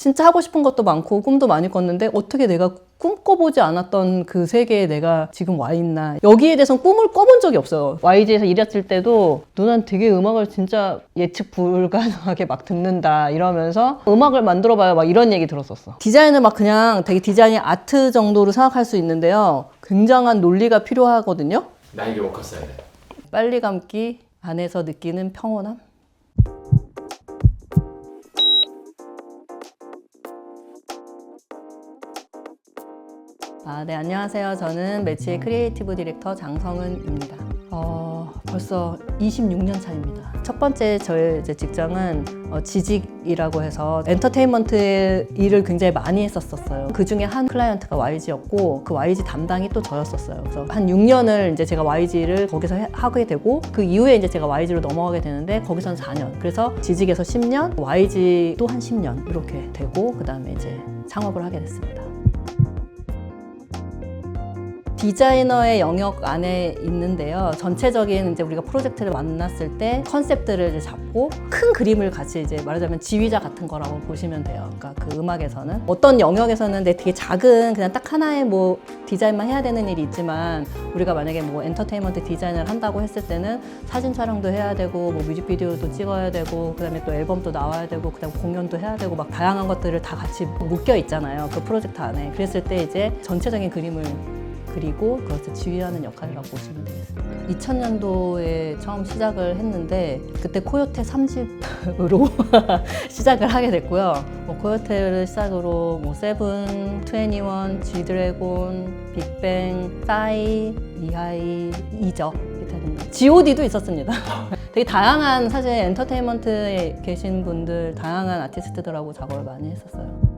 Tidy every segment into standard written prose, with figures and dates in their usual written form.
진짜 하고 싶은 것도 많고 꿈도 많이 꿨는데 어떻게 내가 꿈꿔보지 않았던 그 세계에 내가 지금 와 있나. 여기에 대해서는 꿈을 꿔본 적이 없어요. YG에서 일했을 때도 누난 되게 음악을 진짜 예측 불가능하게 막 듣는다 이러면서 음악을 만들어봐요 막 이런 얘기 들었었어. 디자인을 막 그냥 되게 디자인이 아트 정도로 생각할 수 있는데요, 굉장한 논리가 필요하거든요. 나에게 워커스야 돼. 빨리 감기 안에서 느끼는 평온함. 네, 안녕하세요. 저는 매치의 크리에이티브 디렉터 장성은입니다. 벌써 26년 차입니다. 첫 번째 저의 이제 직장은 지직이라고 해서 엔터테인먼트 일을 굉장히 많이 했었어요. 그 중에 한 클라이언트가 YG였고 그 YG 담당이 또 저였었어요. 그래서 한 6년을 이제 제가 YG를 거기서 하게 되고 그 이후에 이제 제가 YG로 넘어가게 되는데 거기서는 4년. 그래서 지직에서 10년, YG도 한 10년 이렇게 되고 그 다음에 이제 창업을 하게 됐습니다. 디자이너의 영역 안에 있는데요. 전체적인 이제 우리가 프로젝트를 만났을 때 컨셉들을 이제 잡고 큰 그림을 같이 이제 말하자면 지휘자 같은 거라고 보시면 돼요. 그러니까 그 음악에서는 어떤 영역에서는 되게 작은 그냥 딱 하나의 뭐 디자인만 해야 되는 일이 있지만 우리가 만약에 뭐 엔터테인먼트 디자인을 한다고 했을 때는 사진 촬영도 해야 되고 뭐 뮤직비디오도 찍어야 되고 그다음에 또 앨범도 나와야 되고 그다음에 공연도 해야 되고 막 다양한 것들을 다 같이 묶여 있잖아요. 그 프로젝트 안에. 그랬을 때 이제 전체적인 그림을 그리고 그것을 지휘하는 역할이라고 보시면 되겠습니다. 2000년도에 처음 시작을 했는데 그때 코요테 3집으로 시작을 하게 됐고요. 코요테를 시작으로 세븐, 21, G드래곤, 빅뱅, 싸이, 이하이, 이적 G.O.D도 있었습니다. 되게 다양한 사실 엔터테인먼트에 계신 분들, 다양한 아티스트들하고 작업을 많이 했었어요.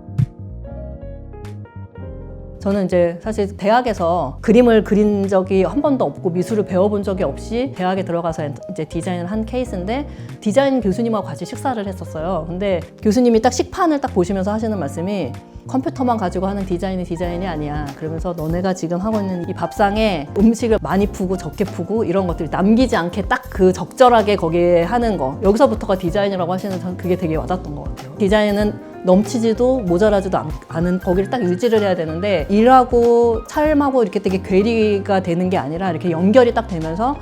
저는 이제 사실 대학에서 그림을 그린 적이 한 번도 없고 미술을 배워본 적이 없이 대학에 들어가서 이제 디자인을 한 케이스인데 디자인 교수님하고 같이 식사를 했었어요. 근데 교수님이 딱 식판을 딱 보시면서 하시는 말씀이 컴퓨터만 가지고 하는 디자인이 디자인이 아니야. 그러면서 너네가 지금 하고 있는 이 밥상에 음식을 많이 푸고 적게 푸고 이런 것들 남기지 않게 딱 그 적절하게 거기에 하는 거. 여기서부터가 디자인이라고 하시는 전 그게 되게 와닿던 것 같아요. 디자인은 넘치지도 모자라지도 않은 거기를 딱 유지를 해야 되는데 일하고 삶하고 이렇게 되게 괴리가 되는 게 아니라 이렇게 연결이 딱 되면서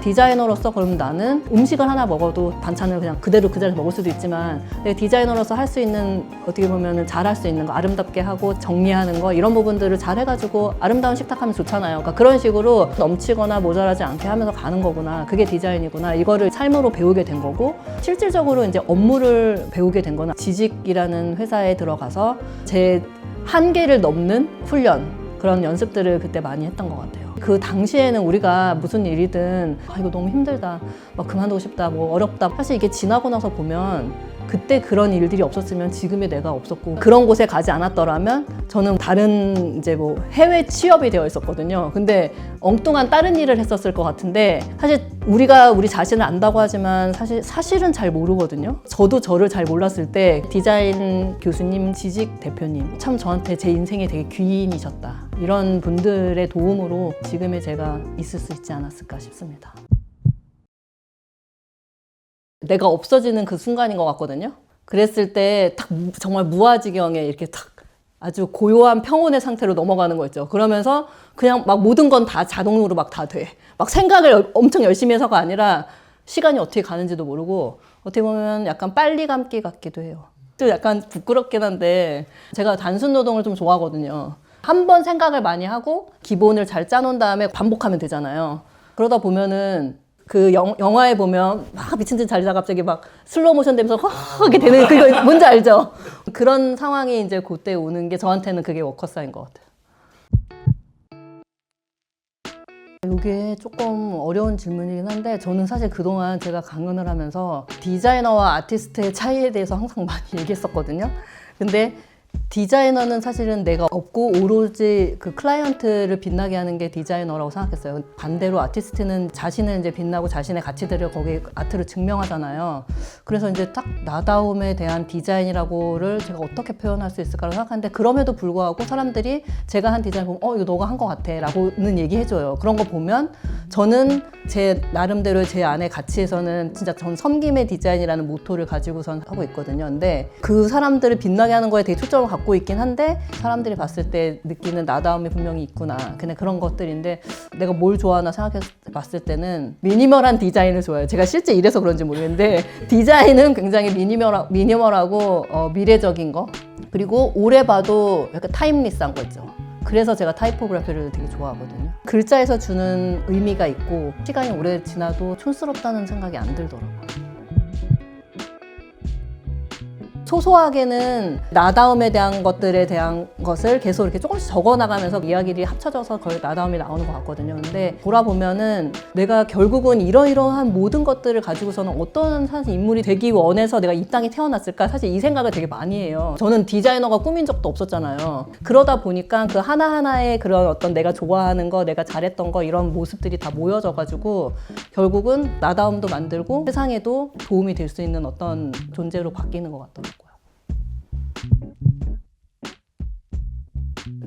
디자이너로서 그러면 나는 음식을 하나 먹어도 반찬을 그냥 그대로 그 자리에서 먹을 수도 있지만 내가 디자이너로서 할 수 있는 어떻게 보면 잘할 수 있는 거 아름답게 하고 정리하는 거 이런 부분들을 잘 해가지고 아름다운 식탁하면 좋잖아요. 그러니까 그런 식으로 넘치거나 모자라지 않게 하면서 가는 거구나. 그게 디자인이구나. 이거를 삶으로 배우게 된 거고 실질적으로 이제 업무를 배우게 된 거는 지직이라는 회사에 들어가서 제 한계를 넘는 훈련 그런 연습들을 그때 많이 했던 것 같아요. 그 당시에는 우리가 무슨 일이든 이거 너무 힘들다, 막 그만두고 싶다, 뭐 어렵다. 사실 이게 지나고 나서 보면 그때 그런 일들이 없었으면 지금의 내가 없었고 그런 곳에 가지 않았더라면 저는 다른 이제 뭐 해외 취업이 되어 있었거든요. 근데 엉뚱한 다른 일을 했었을 것 같은데 사실 우리가 우리 자신을 안다고 하지만 사실은 잘 모르거든요. 저도 저를 잘 몰랐을 때 디자인 교수님, 지직 대표님 참 저한테 제 인생에 되게 귀인이셨다. 이런 분들의 도움으로 지금의 제가 있을 수 있지 않았을까 싶습니다. 내가 없어지는 그 순간인 것 같거든요. 그랬을 때 딱 정말 무아지경에 이렇게 딱 아주 고요한 평온의 상태로 넘어가는 거 있죠. 그러면서 그냥 막 모든 건 다 자동으로 막 다 돼. 막 생각을 엄청 열심히 해서가 아니라 시간이 어떻게 가는지도 모르고 어떻게 보면 약간 빨리 감기 같기도 해요. 또 약간 부끄럽긴 한데 제가 단순 노동을 좀 좋아하거든요. 한 번 생각을 많이 하고 기본을 잘 짜놓은 다음에 반복하면 되잖아요. 그러다 보면은 그 영화에 보면 막 미친 듯이 달리다가 갑자기 막 슬로우 모션 되면서 허하게 되는 그거 뭔지 알죠? 그런 상황이 이제 그때 오는 게 저한테는 그게 워커스인 것 같아요. 이게 조금 어려운 질문이긴 한데 저는 사실 그동안 제가 강연을 하면서 디자이너와 아티스트의 차이에 대해서 항상 많이 얘기했었거든요. 근데 디자이너는 사실은 내가 없고 오로지 그 클라이언트를 빛나게 하는 게 디자이너라고 생각했어요. 반대로 아티스트는 자신을 이제 빛나고 자신의 가치들을 거기에 아트로 증명하잖아요. 그래서 이제 딱 나다움에 대한 디자인이라고를 제가 어떻게 표현할 수 있을까라고 생각하는데, 그럼에도 불구하고 사람들이 제가 한 디자인 보면 이거 너가 한 것 같아 라고는 얘기해줘요. 그런 거 보면 저는 제 나름대로 제 안의 가치에서는 진짜 전 섬김의 디자인이라는 모토를 가지고선 하고 있거든요. 근데 그 사람들을 빛나게 하는 거에 되게 초점을 갖고 있긴 한데, 사람들이 봤을 때 느끼는 나다움이 분명히 있구나. 그냥 그런 것들인데, 내가 뭘 좋아하나 생각해 봤을 때는 미니멀한 디자인을 좋아해요. 제가 실제 이래서 그런지 모르겠는데 디자인은 굉장히 미니멀하고 미래적인 거, 그리고 오래 봐도 약간 타임리스한 거 있죠. 그래서 제가 타이포그래피를 되게 좋아하거든요. 글자에서 주는 의미가 있고 시간이 오래 지나도 촌스럽다는 생각이 안 들더라고요. 소소하게는 나다움에 대한 것들에 대한 것을 계속 이렇게 조금씩 적어나가면서 이야기들이 합쳐져서 거의 나다움이 나오는 것 같거든요. 근데 돌아보면은 내가 결국은 이러이러한 모든 것들을 가지고서는 어떤 사실 인물이 되기 원해서 내가 이 땅에 태어났을까? 사실 이 생각을 되게 많이 해요. 저는 디자이너가 꿈인 적도 없었잖아요. 그러다 보니까 그 하나하나의 그런 어떤 내가 좋아하는 거, 내가 잘했던 거, 이런 모습들이 다 모여져가지고 결국은 나다움도 만들고 세상에도 도움이 될 수 있는 어떤 존재로 바뀌는 것 같더라고요.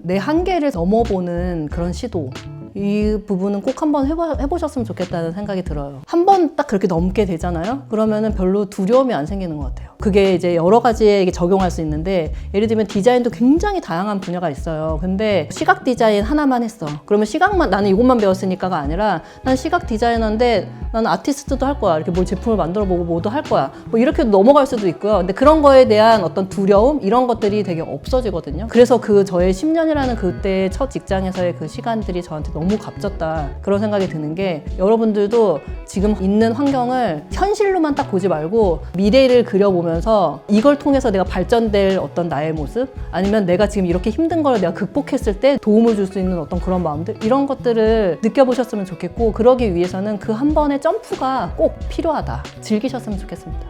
내 한계를 넘어보는 그런 시도, 이 부분은 꼭 한번 해보셨으면 좋겠다는 생각이 들어요. 한 번 딱 그렇게 넘게 되잖아요. 그러면은 별로 두려움이 안 생기는 것 같아요. 그게 이제 여러 가지에 적용할 수 있는데, 예를 들면 디자인도 굉장히 다양한 분야가 있어요. 근데 시각 디자인 하나만 했어. 그러면 시각만, 나는 이것만 배웠으니까가 아니라 난 시각 디자이너인데 나는 아티스트도 할 거야. 이렇게 뭐 제품을 만들어 보고 뭐도 할 거야. 뭐 이렇게 넘어갈 수도 있고요. 근데 그런 거에 대한 어떤 두려움, 이런 것들이 되게 없어지거든요. 그래서 그 저의 10년이라는 그때의 첫 직장에서의 그 시간들이 저한테 너무 값졌다, 그런 생각이 드는 게, 여러분들도 지금 있는 환경을 현실로만 딱 보지 말고 미래를 그려보면서 이걸 통해서 내가 발전될 어떤 나의 모습, 아니면 내가 지금 이렇게 힘든 걸 내가 극복했을 때 도움을 줄 수 있는 어떤 그런 마음들, 이런 것들을 느껴보셨으면 좋겠고, 그러기 위해서는 그 한 번의 점프가 꼭 필요하다. 즐기셨으면 좋겠습니다.